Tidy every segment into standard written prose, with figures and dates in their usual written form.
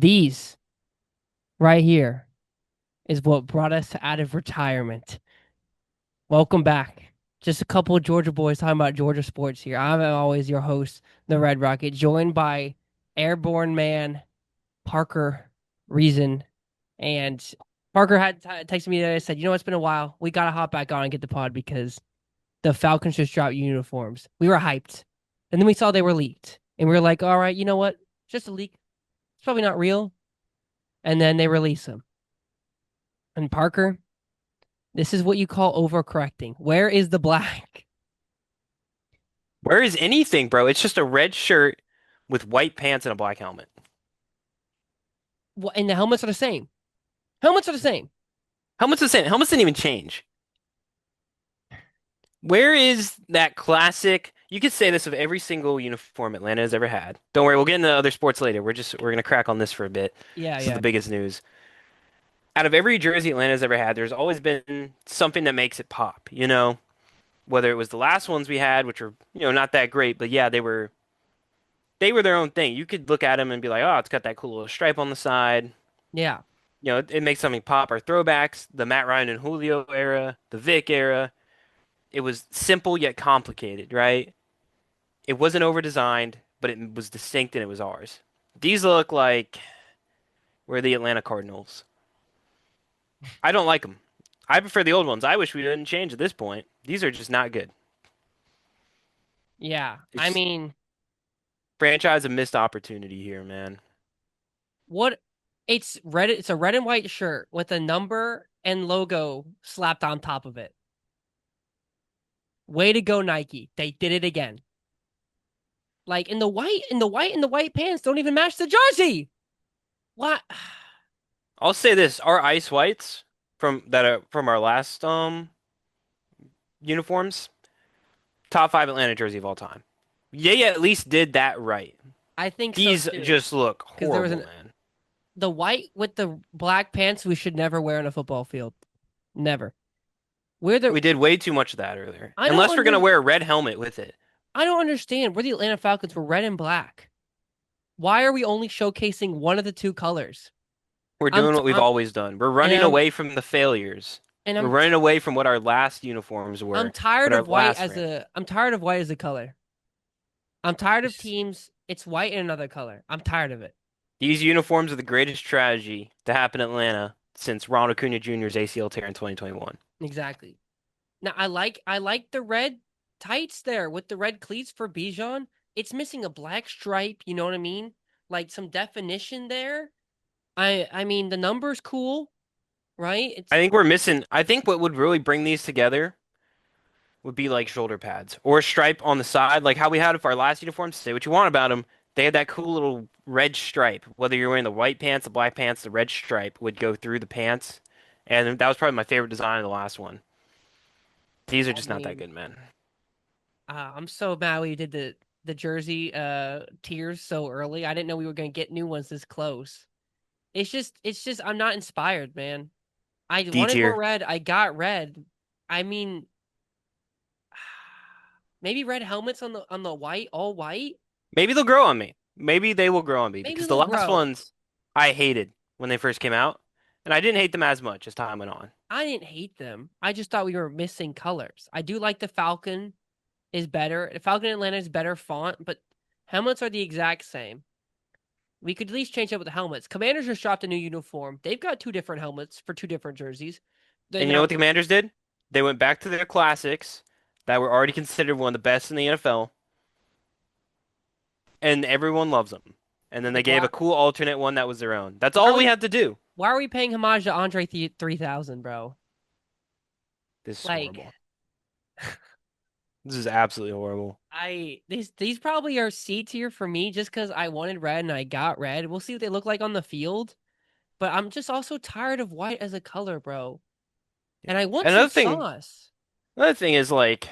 These right here is what brought us out of retirement. Welcome back. Just a couple of Georgia boys talking about Georgia sports here. I'm always your host, the Red Rocket, joined by Airborne Man Parker Reason. And Parker had texted me today and said, it's been a while. We got to hop back on and get the pod because the Falcons just dropped uniforms. We were hyped. And then we saw they were leaked. And we were like, all right, you know what? It's just a leak. It's probably not real. And then they release them. And Parker, this is what you call overcorrecting. Where is the black? Where is anything, bro? It's just a red shirt with white pants and a black helmet. And the helmets are the same. Helmets are the same. Helmet's the same. Helmets didn't even change. Where is that classic? You could say this of every single uniform Atlanta has ever had. Don't worry, we'll get into other sports later. We're gonna crack on this for a bit. Yeah, This is yeah. the biggest news. Out of every jersey Atlanta's ever had, there's always been something that makes it pop, Whether it was the last ones we had, which were, not that great, but yeah, they were their own thing. You could look at them and be like, "Oh, it's got that cool little stripe on the side." Yeah. It makes something pop. Our throwbacks, the Matt Ryan and Julio era, the Vic era. It was simple yet complicated, right? It wasn't over-designed, but it was distinct and it was ours. These look like we're the Atlanta Cardinals. I don't like them. I prefer the old ones. I wish we didn't change at this point. These are just not good. Yeah. I It's mean, franchise a missed opportunity here, man. what it's red it's a red and white shirt with a number and logo slapped on top of it. Way to go, Nike. They did it again. Like in the white pants don't even match the jersey. What? I'll say this: our ice whites from our last uniforms, top five Atlanta jersey of all time. They at least did that right. I think so These too. just look Because there was horrible, an man. the white with the black pants we should never wear on a football field. Never. We're the We did way too much of that earlier. I don't Unless we're gonna under wear a red helmet with it. I don't understand. We're the Atlanta Falcons. We're red and black. Why are we only showcasing one of the two colors? We're doing what we've I'm always done. We're and running I'm away from the failures. and We're I'm running away from what our last uniforms I'm were, what tired our of white last as franchise. a I'm tired of white as a color. I'm tired of This- teams. It's white in another color. I'm tired of it. These uniforms are the greatest tragedy to happen in Atlanta since Ronald Acuna Jr.'s ACL tear in 2021. Exactly. Now I like the red tights there with the red cleats for Bijan. It's missing a black stripe, you know what I mean? Like some definition there. I mean the number's cool, right? I It's think we're missing. I think what would really bring these together would be like shoulder pads or a stripe on the side, like how we had for our last uniforms. Say what you want about them. They had that cool little red stripe. Whether you're wearing the white pants, the black pants, the red stripe would go through the pants. And that was probably my favorite design of the last one. These are I just not that mean, good, man. I'm so mad we did the jersey tiers so early. I didn't know we were gonna get new ones this close. It's just I'm not inspired, man. I D wanted more tier. red. I got red. I mean, maybe red helmets on the white, all white. Maybe they'll grow on me. Maybe they will grow on me Maybe because the they'll last grow. ones I hated when they first came out, and I didn't hate them as much as time went on. I didn't hate them. I just thought we were missing colors. I do like the Falcon is better. The Falcon Atlanta is better font, but helmets are the exact same. We could at least change up with the helmets. Commanders just dropped a new uniform. They've got two different helmets for two different jerseys. They And you know now what the Commanders did? They went back to their classics that were already considered one of the best in the NFL, and everyone loves them. And then they gave why a cool alternate one that was their own. That's why are all we we had to do. why are we paying homage to Andre 3000, bro? This is Like horrible. This is absolutely horrible. these probably are C tier for me just because I wanted red and I got red. We'll see what they look like on the field. But I'm just also tired of white as a color, bro. And I want some Another thing, sauce. another thing is like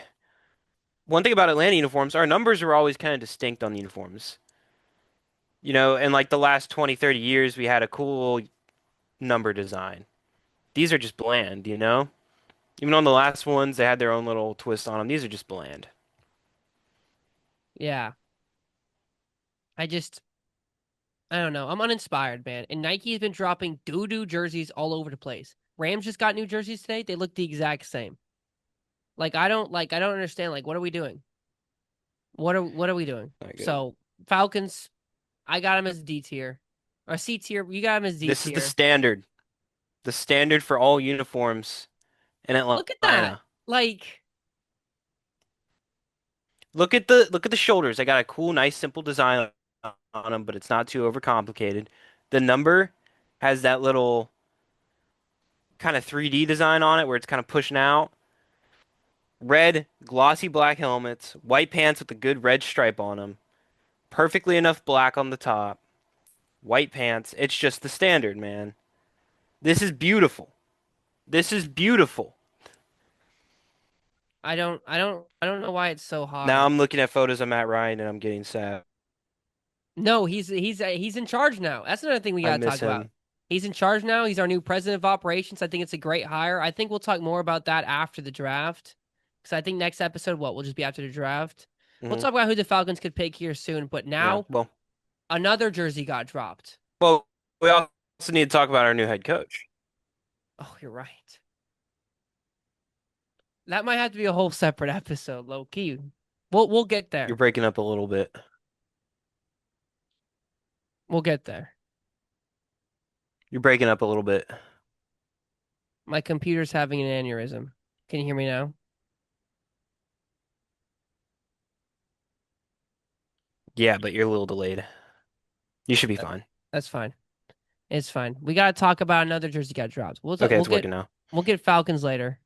one thing about Atlanta uniforms, our numbers are always kind of distinct on the uniforms. In like the last 20, 30 years, we had a cool number design. These are just bland. Even on the last ones, they had their own little twist on them. These are just bland. Yeah. I just I don't know. I'm uninspired, man. And Nike has been dropping doo-doo jerseys all over the place. Rams just got new jerseys today. They look the exact same. I don't understand. Like, what are we doing? What are we doing? Not good. So Falcons, I got them as D tier. Or C tier. You got them as D This is the tier. standard. The standard for all uniforms in Look at that. Atlanta. Like, Look at the shoulders. I got a cool, nice, simple design on them, but it's not too overcomplicated. The number has that little kind of 3D design on it where it's kind of pushing out. Red, glossy black helmets, white pants with a good red stripe on them, perfectly enough black on the top, white pants. It's just the standard, man. This is beautiful. This is beautiful. I don't know why it's so Now hard. I'm looking at photos of Matt Ryan and I'm getting sad. No, he's in charge now. That's another thing we I got to miss talk about. him. He's in charge now. He's our new president of operations. I think it's a great hire. I think we'll talk more about that after the draft. Because I think next episode, what, will just be after the draft. We'll Hmm. talk about who the Falcons could pick here soon. But Yeah. now Well, another jersey got dropped. well, we also need to talk about our new head coach. Oh, you're right. That might have to be a whole separate episode, low key. We'll get You're there. breaking up a little bit. We'll get there. You're breaking up a little bit. My computer's having an aneurysm. Can you hear me now? Yeah, but you're a little delayed. You should be Uh, fine. That's fine. It's fine. We got to talk about another jersey got dropped. Okay, it's working now. We'll get Falcons later.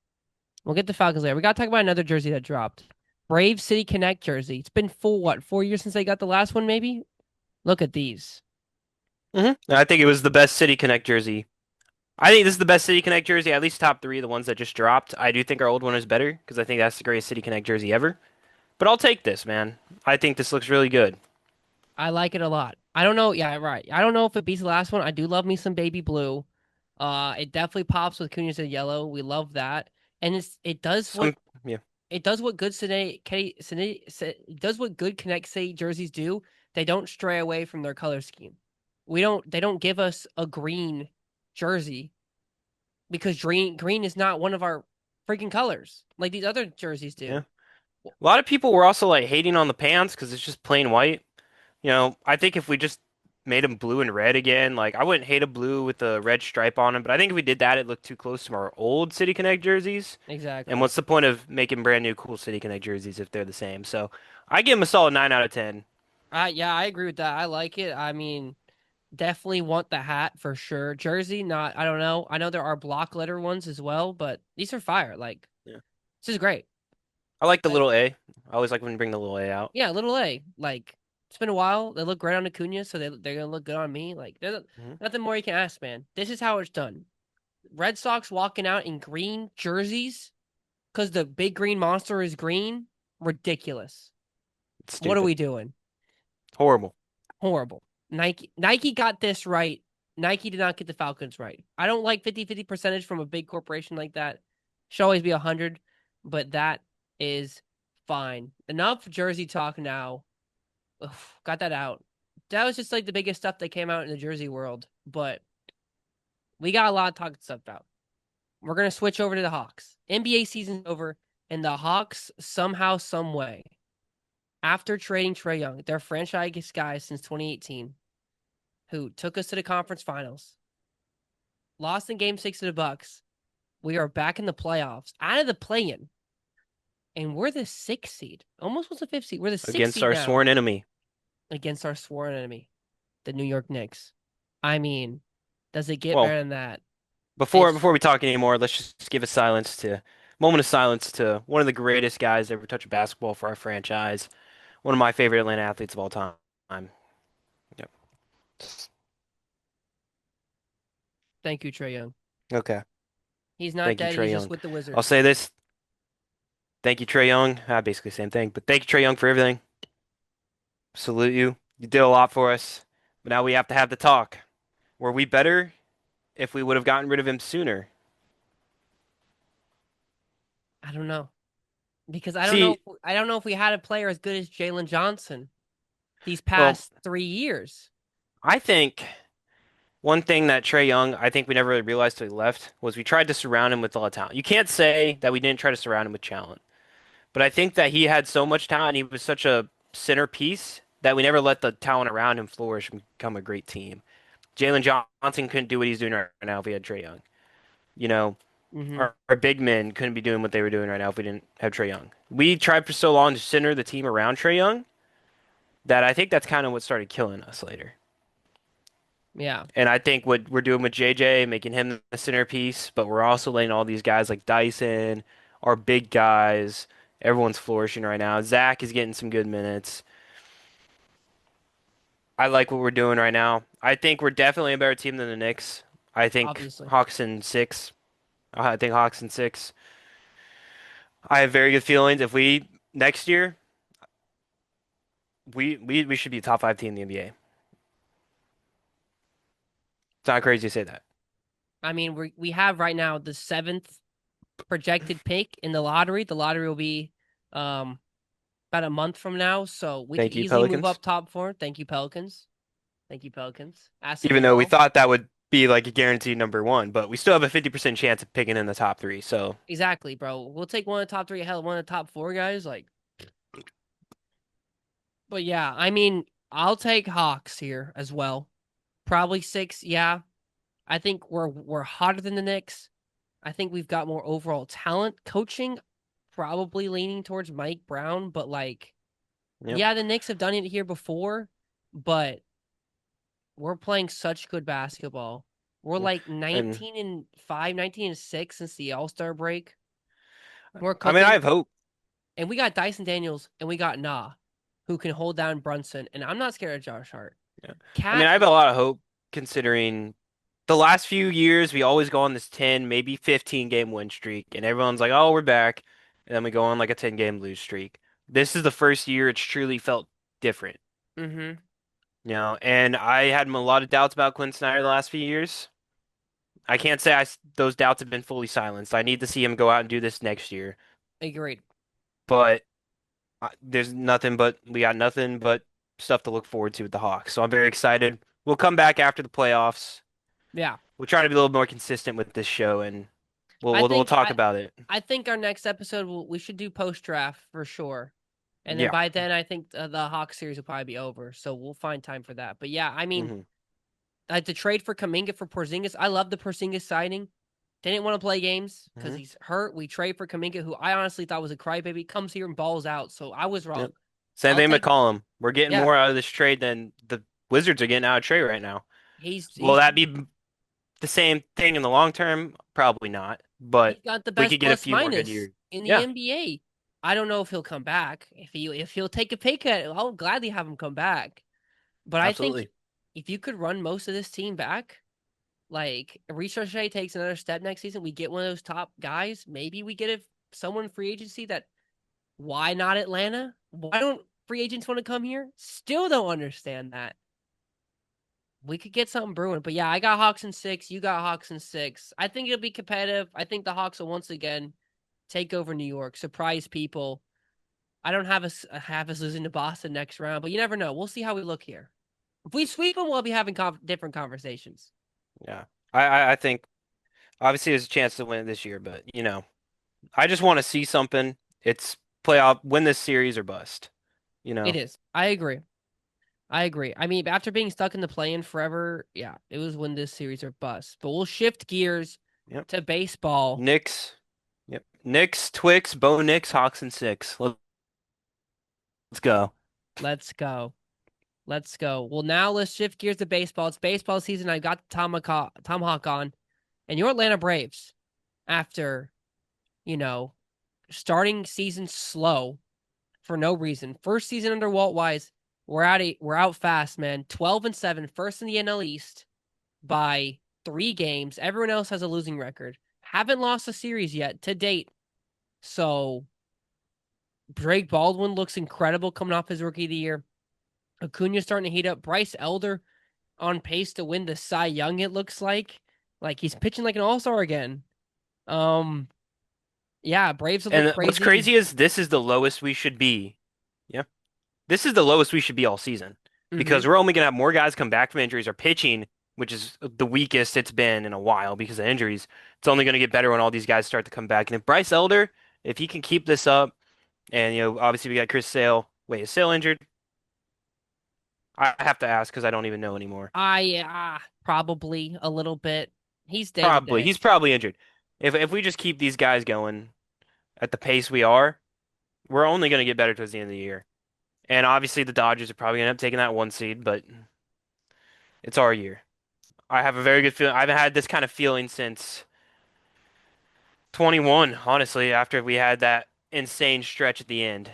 We'll get the Falcons later. We got to talk about another jersey that dropped. Brave City Connect jersey. It's been full what, 4 years since they got the last one, maybe? Look at these. I think it was the best City Connect jersey. I think this is the best City Connect jersey, at least top three, the ones that just dropped. I do think our old one is better because I think that's the greatest City Connect jersey ever. But I'll take this, man. I think this looks really good. I like it a lot. I don't know. Yeah, right. I don't know if it beats the last one. I do love me some baby blue. It definitely pops with Cunha's and yellow. We love that, and Some, yeah, it does what good it does what good Connect City jerseys do. They don't stray away from their color scheme. They don't give us a green jersey because green is not one of our freaking colors like these other jerseys yeah. do. A lot of people were also like hating on the pants because it's just plain white. I think if we just made them blue and red again, like I wouldn't hate a blue with a red stripe on them, but I think if we did that, it looked too close to our old City Connect jerseys. And Exactly. what's the point of making brand new cool City Connect jerseys if they're the same? So I give them a solid 9 out of 10. Yeah, I agree with that. I like it. I mean, definitely want the hat for sure. Jersey, not. I don't know. I know there are block letter ones as well, but these are fire. Like Yeah. this is great. I like the Like little A. I always like when you bring the little A out. yeah, little A. Like it's been a while. They look great on Acuna, so they're gonna look good on me. Like there's Hmm. nothing more you can ask, man. This is how it's done. Red Sox walking out in green jerseys because the big green monster is green. Ridiculous. It's What are stupid. we doing? Horrible. Horrible. Nike got this right. Nike did not get the Falcons right. I don't like 50-50 percentage from a big corporation like that. Should always be 100, but that is fine. Enough jersey talk now. Ugh, got that out. That was just like the biggest stuff that came out in the jersey world, but we got a lot of talking stuff about. We're going to switch over to the Hawks. NBA season's over, and the Hawks somehow, some way, after trading Trae Young, their franchise guy since 2018, who took us to the conference finals, lost in game 6 to the Bucks. We are back in the playoffs, out of the play-in, and we're the 6th seed. Almost was the 5th seed. We're the 6th Against seed our now sworn enemy. against our sworn enemy, the New York Knicks. I mean, does it get Well, better than that? before It's before we talk anymore, let's just give a moment of silence to one of the greatest guys to ever touch a basketball for our franchise. One of my favorite Atlanta athletes of all time. Yep. thank you, Trae Young. Okay. He's not Thank you, dead. Trae He's just Young. with the I'll Wizards. say this. Thank you, Trae Young. Basically the same thing, but thank you, Trae Young, for everything. Salute you. You did a lot for us. But now we have to have the talk. Were we better if we would have gotten rid of him sooner? I don't know because See, I don't know if we had a player as good as Jalen Johnson these well, past 3 years. I think one thing that Trae Young, I think we never really realized till he left, was we tried to surround him with a lot of talent. You can't say that we didn't try to surround him with talent, but I think that he had so much talent, he was such a centerpiece that we never let the talent around him flourish and become a great team. Jalen Johnson couldn't do what he's doing right now if he had Trae Young. You know, Hmm. our big men couldn't be doing what they were doing right now if we didn't have Trae Young. We tried for so long to center the team around Trae Young that I think that's kind of what started killing us later. Yeah. And I think what we're doing with JJ, making him the centerpiece, but we're also letting all these guys like Dyson, our big guys, everyone's flourishing right now. Zach is getting some good minutes. I like what we're doing right now. I think we're definitely a better team than the Knicks. I think Obviously. Hawks in six. I think Hawks in six. I have very good feelings. If we next year, we should be a top five team in the NBA. It's not crazy to say that. I mean, we have right now the seventh projected pick in the lottery. The lottery will be um about a month from now, so we could Thank you, easily move Pelicans. up top four. Thank you, Pelicans. Thank you, Pelicans. Asking Even me though we well. thought that would be like a guaranteed number one, but we still have a 50% chance of picking in the top three. So, Exactly, bro. We'll take one of the top three. Hell, one of the top four guys. Like, but yeah, I mean, I'll take Hawks here as well. Probably six. Yeah, I think we're hotter than the Knicks. I think we've got more overall talent. Coaching, probably leaning towards Mike Brown, but like, yep. yeah, the Knicks have done it here before, but we're playing such good basketball. We're Yeah. like And 19-5, 19-6 since the All-Star break. We're I mean, I cooking. have hope. And we got Dyson Daniels and we got Nah, who can hold down Brunson. And I'm not scared of Josh Hart. Yeah. I mean, Cat, I have a lot of hope considering the last few years we always go on this 10, maybe 15 game win streak, and everyone's like, "Oh, we're back," and then we go on like a 10 game lose streak. This is the first year it's truly felt different, mm-hmm, And I had a lot of doubts about Quinn Snyder the last few years. I can't say those doubts have been fully silenced. I need to see him go out and do this next year, agreed. but there's nothing but we got nothing but stuff to look forward to with the Hawks. So I'm very excited. We'll come back after the playoffs. Yeah. We'll try to be a little more consistent with this show, and we'll I we'll think talk I about it. I think our next episode we should do post draft for sure. And then Yeah. by then I think the Hawk series will probably be over. So we'll find time for that. But yeah, I mean, hmm like the trade for Kaminga for Porzingis, I love the Porzingis signing. Didn't want to play games because hmm he's hurt. We trade for Kaminga, who I honestly thought was a crybaby, comes here and balls out. So I was Yep. wrong. Same I'll thing take McCollum. We're getting yeah. more out of this trade than the Wizards are getting out of trade right now. Will He's that be the same thing in the long term? Probably not, but he's got the we best could get a plus few more good minus years. in the Yeah, NBA. I don't know if he'll come back. If he'll take a pay cut, I'll gladly have him come back. But I think absolutely. if you could run most of this team back, like Ricochet takes another step next season, we get one of those top guys. Maybe we get someone in free agency that why not Atlanta? Why don't free agents want to come here? Still don't understand that. We could get something brewing. But yeah, I got Hawks in six. You got Hawks in six. I think it'll be competitive. I think the Hawks will once again take over New York, surprise people. I don't have us losing to Boston next round, but you never know. We'll see how we look here. If we sweep them, we'll be having different conversations. Yeah, I think obviously there's a chance to win it this year, but I just want to see something. It's playoff, win this series or bust. You It know. is. I agree. I agree. I mean, after being stuck in the play-in forever, yeah, it was win this series or bust. But we'll shift gears Yep. to baseball. Knicks. Yep. Knicks, Twix, Bo Nix, Hawks and six. Let's go. Let's go. Let's go. Well, now let's shift gears to baseball. It's baseball season. I got the Tomahawk on, and your Atlanta Braves, after you know starting season slow for no reason. First season under Walt Wise, we're out fast, man. 12-7, first in the NL East by 3 games. Everyone else has a losing record. Haven't lost a series yet to date. So Drake Baldwin looks incredible coming off his rookie of the year. Acuna starting to heat up. Bryce Elder on pace to win the Cy Young, it looks like. Like he's pitching like an all-star again. Um yeah, Braves have looked And what's crazy. crazy is this is the lowest we should be. Yeah. This is the lowest we should be all season. Mm-hmm. because we're only going to have more guys come back from injuries. Our pitching, which is the weakest it's been in a while because of injuries, it's only going to get better when all these guys start to come back. And if Bryce Elder, if he can keep this up, and obviously we got Chris Sale. Wait, is Sale injured? I have to ask because I don't even know anymore. Probably a little bit. He's day to Probably. day. He's probably injured. If we just keep these guys going at the pace we are, we're only going to get better towards the end of the year. And obviously the Dodgers are probably going to end up taking that one seed, but it's our year. I have a very good feeling. I haven't had this kind of feeling since 21, honestly, after we had that insane stretch at the end.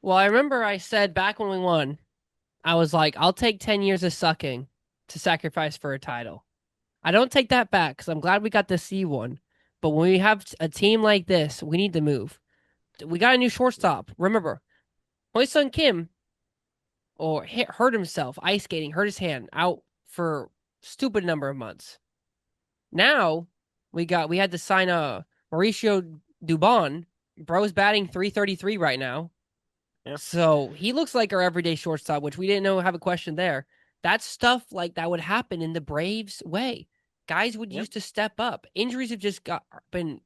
Well, I remember I said back when we won, I was like, I'll take 10 years of sucking to sacrifice for a title. I don't take that back because I'm glad we got to see one. But when we have a team like this, we need to move. We got a new shortstop. Remember, Hoi-Sung Kim hurt himself ice skating, hurt his hand, out for stupid number of months. Now we had to sign a Mauricio Dubon. Bro's batting 333 right now. Yeah, So he looks like our everyday shortstop, which we didn't know have a question there. That's stuff like that would happen in the Braves way. Guys would yeah. used to step up. Injuries have just been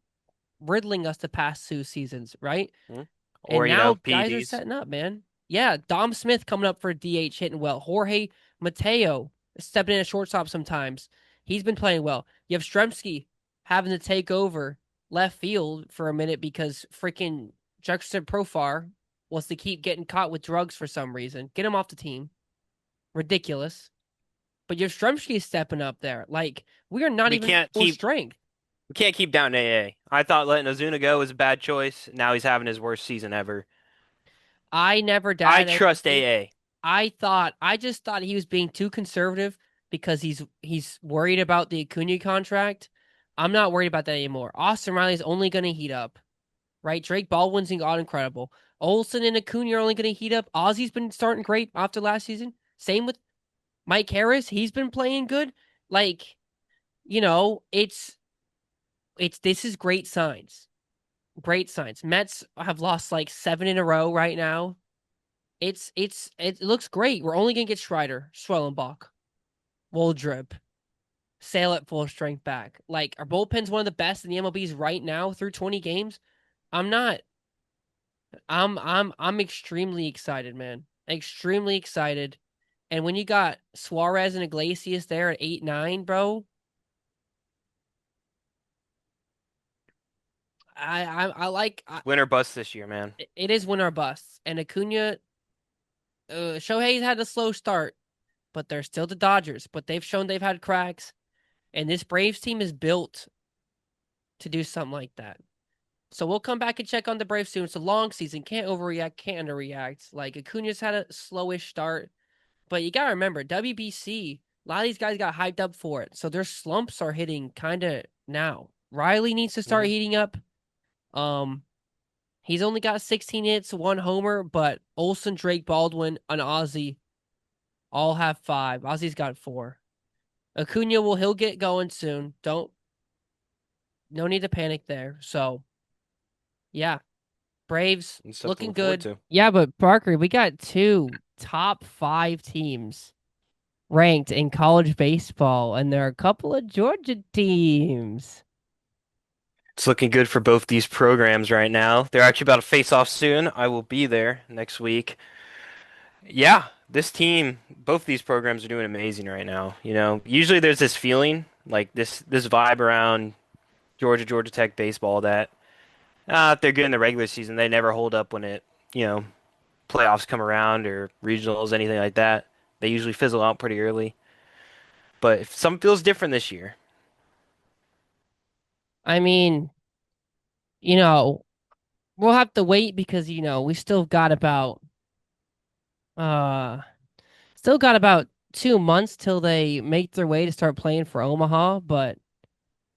riddling us the past 2 seasons, right? Mhm. And Or, now guys are PEDs. setting up, man. Yeah, Dom Smith coming up for DH hitting well. Jorge Mateo stepping in at shortstop sometimes. He's been playing well. You have Stremski having to take over left field for a minute because freaking Jefferson Profar wants to keep getting caught with drugs for some reason. Get him off the team. Ridiculous. But your Stremski is stepping up there. Like, we are not We even can't full keep strength. we can't keep down AA. I thought letting Ozuna go was a bad choice. Now he's having his worst season ever. I never I doubted trust anything. AA. I just thought he was being too conservative because he's worried about the Acuna contract. I'm not worried about that anymore. Austin Riley's only going to heat up, right? Drake Baldwin's got incredible. Olsen and Acuna are only going to heat up. Ozzy's been starting great after last season. Same with Mike Harris. He's been playing good. Like, it's this is great signs. Great signs. Mets have lost like 7 in a row right now. It looks great. We're only gonna get Strider, Schwellenbach, Woldrip, Sale at full strength back. Like our bullpen's one of the best in the MLB's right now through 20 games. I'm not. I'm extremely excited, man. Extremely excited. And when you got Suarez and Iglesias there at 8-9, bro, I like Winner bust this year, man. it is win or bust. And Acuna, Shohei's had a slow start, but they're still the Dodgers. But they've shown they've had cracks. And this Braves team is built to do something like that. So we'll come back and check on the Braves soon. It's a long season. Can't overreact, can't underreact. Like Acuna's had a slowish start, but you gotta remember WBC. A lot of these guys got hyped up for it, so their slumps are hitting kind of now. Riley needs to start Hmm. heating up. Um, he's only got 16 hits, one homer, but Olson, Drake, Baldwin, and Ozzy all have five. Ozzy's got four. Acuna he'll get going soon. Don't No need to panic there. So yeah, Braves And stuff to looking look forward good. to. Yeah, but Parker, we got two top five teams ranked in college baseball, and there are a couple of Georgia teams. It's looking good for both these programs right now. They're actually about to face off soon. I will be there next week. Yeah, this team, both these programs are doing amazing right now. Usually there's this feeling, like this vibe around Georgia Tech baseball that if they're good in the regular season, they never hold up when you know, playoffs come around or regionals, anything like that. They usually fizzle out pretty early. But if something feels different this year. I mean, you know, we'll have to wait because we uh still got about 2 months till they make their way to start playing for Omaha. But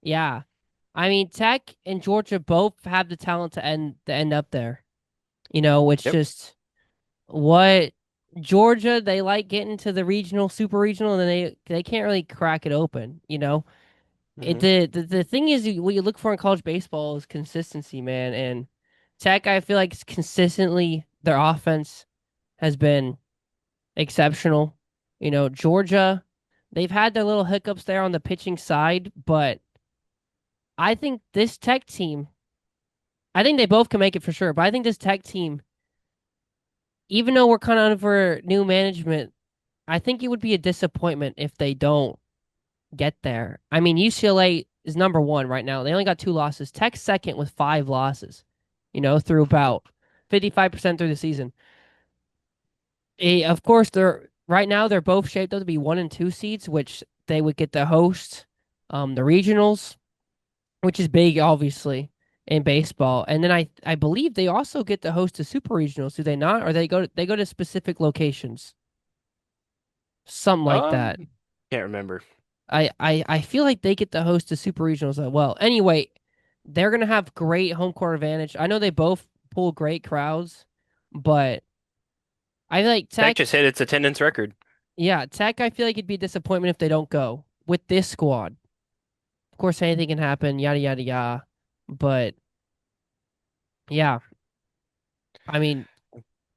yeah, I mean, Tech and Georgia both have the talent to end up there. It's Yep. just what Georgia, they like getting to the regional, super regional, and then they can't really crack it open. Hmm. The thing is, what you look for in college baseball is consistency, man. And Tech, I feel like consistently their offense has been exceptional. Georgia, they've had their little hiccups there on the pitching side, but I think this Tech team, I think they both can make it for sure, but I think this Tech team, even though we're kind of under new management, I think it would be a disappointment if they don't get there. I mean, UCLA is number one right now. They only got two losses. Tech's second with five losses, through about 55% through the season. Of course, they're both shaped up to be 1 and 2 seeds, which they would get to host the regionals, which is big, obviously, in baseball. And then I believe they also get to host the super regionals, do they not? Or they go to specific locations, something like that. Um, can't remember. I feel like they get to host the super regionals as well. Anyway, they're gonna have great home court advantage. I know they both pull great crowds, but I feel like Tech Tech, just hit its attendance record. yeah, Tech. I feel like it'd be a disappointment if they don't go with this squad. Of course, anything can happen. Yada yada yada. But yeah, I mean,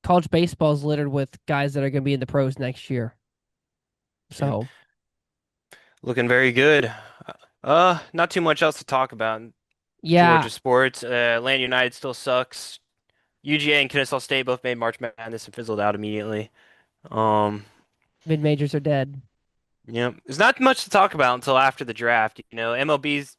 college baseball is littered with guys that are gonna be in the pros next year. Yeah, So looking very good. Not too much else to talk about in yeah, Georgia sports. Atlanta United still sucks. UGA and Kennesaw State both made March Madness and fizzled out immediately. Um, mid majors are dead. there's not much to talk about until after the draft. MLB's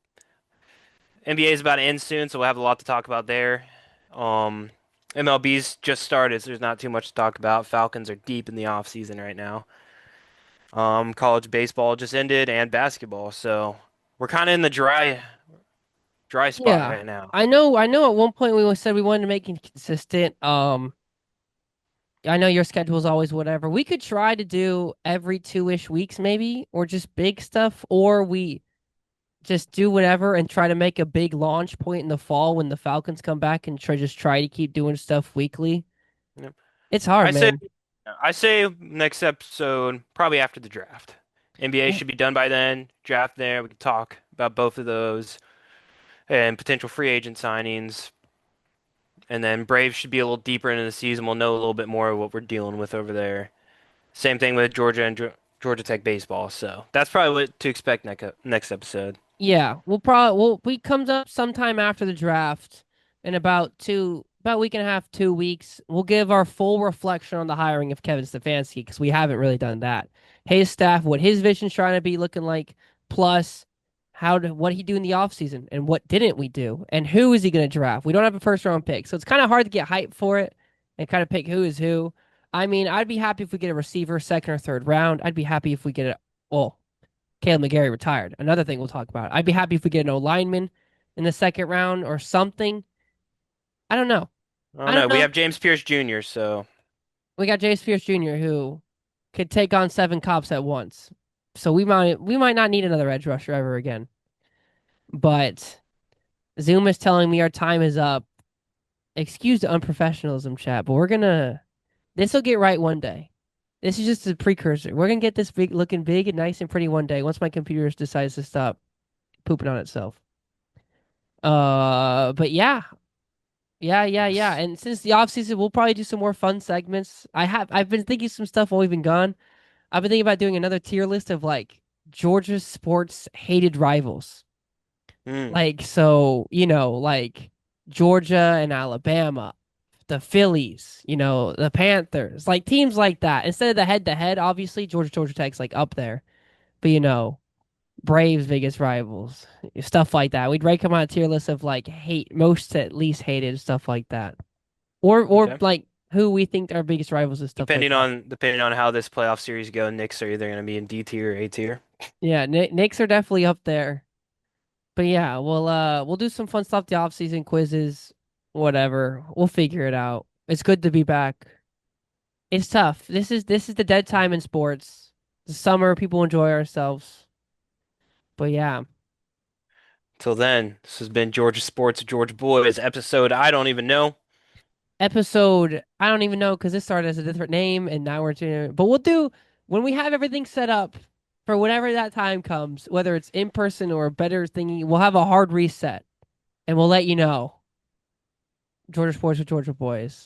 NBA is about to end soon, so we'll have a lot to talk about there. Um, MLB's just started, so there's not too much to talk about. Falcons are deep in the off season right now. College baseball just ended and basketball, so we're kind of in the dry spot Yeah, right now. I know. At one point we said we wanted to make it consistent. I know your schedule is always whatever. We could try to do every 2-ish weeks, maybe, or just big stuff, or we just do whatever and try to make a big launch point in the fall when the Falcons come back and try to keep doing stuff weekly. Yep. It's hard, I say man. I say next episode probably after the draft. NBA Yeah, should be done by then. Draft there, we can talk about both of those and potential free agent signings. And then Braves should be a little deeper into the season. We'll know a little bit more of what we're dealing with over there. Same thing with Georgia and Georgia Tech baseball. So that's probably what to expect next episode. yeah. We comes up sometime after the draft in about a week and a half, 2 weeks. We'll give our full reflection on the hiring of Kevin Stefanski because we haven't really done that. His staff, what his vision's trying to be looking like, plus what he do in the offseason and what didn't we do and who is he going to draft. We don't have a first round pick, so it's kind of hard to get hype for it and kind of pick who is who. I mean, I'd be happy if we get a receiver second or third round. I'd be happy if we get well, Caleb McGarry retired. Another thing we'll talk about. I'd be happy if we get an O lineman in the second round or something. I don't know. I don't I don't know. We know. have James Pierce Jr., so We got Jace Pierce Jr. who could take on 7 cops at once. So we might not need another edge rusher ever again. But Zoom is telling me our time is up. Excuse the unprofessionalism, chat, but this will get right one day. This is just a precursor. We're gonna get this big looking big and nice and pretty one day once my computer decides to stop pooping on itself. But yeah, yeah. And since the off season, we'll probably do some more fun segments. I've been thinking some stuff while we've been gone. I've been thinking about doing another tier list of like Georgia sports hated rivals. mm, Like so, like Georgia and Alabama, the Phillies, the Panthers, like teams like that. Instead of the head to head, obviously Georgia Tech's like up there. But Braves biggest rivals, stuff like that. We'd rank them on a tier list of like most at least hated stuff like that, or okay. like who we think our biggest rivals and stuff like that. Depending on how this playoff series go, Knicks are either going to be in D tier or A tier. Yeah, Knicks are definitely up there. But yeah, we'll do some fun stuff. The off season quizzes, whatever. We'll figure it out. It's good to be back. It's tough. This is the dead time in sports. The summer, people enjoy ourselves. But yeah, Till then, this has been Georgia Sports, Georgia Boys episode. I don't even know. episode I don't even know because this started as a different name and now we're doing. But we'll do when we have everything set up for whatever that time comes, whether it's in person or a better thingy. We'll have a hard reset and we'll let you know. Georgia Sports with Georgia Boys.